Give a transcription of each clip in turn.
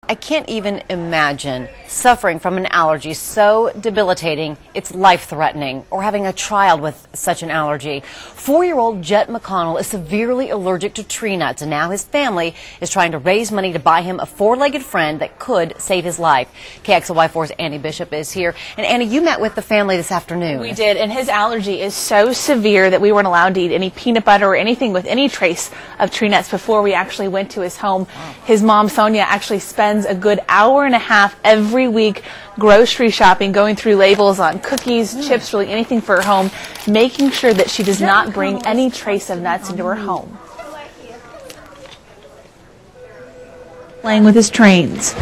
I can't even imagine suffering from an allergy so debilitating it's life-threatening, or having a child with such an allergy. 4-year-old Jet McConnell is severely allergic to tree nuts, and now his family is trying to raise money to buy him a 4-legged friend that could save his life. KXLY4's Annie Bishop is here. And Annie, you met with the family this afternoon. We did, and his allergy is so severe that we weren't allowed to eat any peanut butter or anything with any trace of tree nuts before we actually went to his home. Wow. His mom, Sonia, actually spends a good hour and a half every week grocery shopping, going through labels on cookies, chips, really anything for her home, making sure that she does not bring any trace of nuts into her home. Playing with his trains.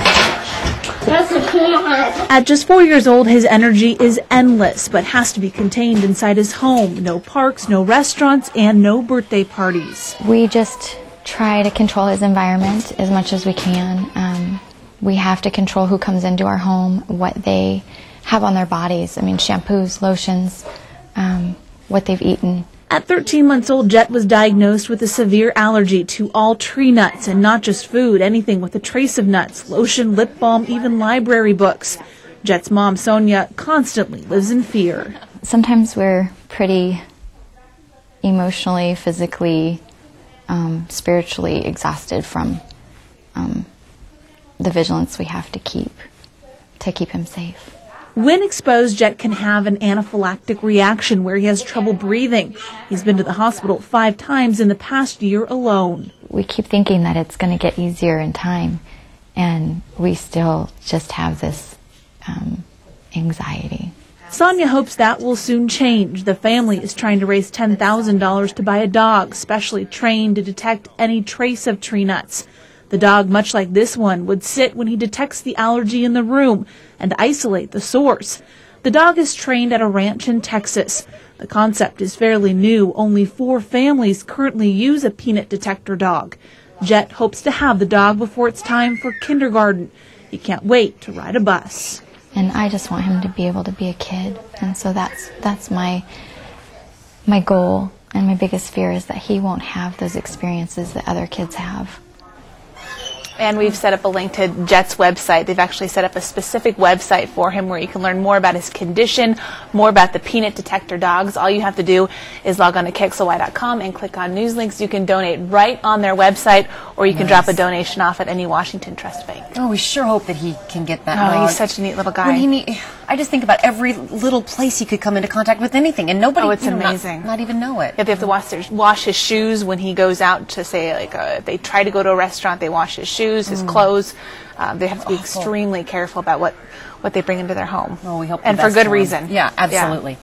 At just 4 years old, his energy is endless, but has to be contained inside his home. No parks, no restaurants, and no birthday parties. We just try to control his environment as much as we can. We have to control who comes into our home, what they have on their bodies. I mean, shampoos, lotions, what they've eaten. At 13 months old, Jet was diagnosed with a severe allergy to all tree nuts, and not just food, anything with a trace of nuts, lotion, lip balm, even library books. Jet's mom, Sonia, constantly lives in fear. Sometimes we're pretty emotionally, physically, spiritually exhausted from the vigilance we have to keep him safe. When exposed, Jet can have an anaphylactic reaction where he has trouble breathing. He's been to the hospital 5 times in the past year alone. We keep thinking that it's going to get easier in time, and we still just have this anxiety. Sonia hopes that will soon change. The family is trying to raise $10,000 to buy a dog specially trained to detect any trace of tree nuts. The dog, much like this one, would sit when he detects the allergy in the room and isolate the source. The dog is trained at a ranch in Texas. The concept is fairly new. Only 4 families currently use a peanut detector dog. Jet hopes to have the dog before it's time for kindergarten. He can't wait to ride a bus. And I just want him to be able to be a kid. And so that's my goal. And my biggest fear is that he won't have those experiences that other kids have. And we've set up a link to Jet's website. They've actually set up a specific website for him where you can learn more about his condition, more about the peanut detector dogs. All you have to do is log on to KXLY.com and click on news links. You can donate right on their website, or you can drop a donation off at any Washington Trust Bank. Oh, we sure hope that he can get that dog. Oh, he's such a neat little guy. I just think about every little place he could come into contact with anything, and nobody it's amazing. Not even know it. Yeah, they have to wash his shoes when he goes out to, say, if they try to go to a restaurant, they wash his shoes, his clothes. They have to be extremely careful about what they bring into their home. Well, we hope and for good reason. Yeah, absolutely. Yeah.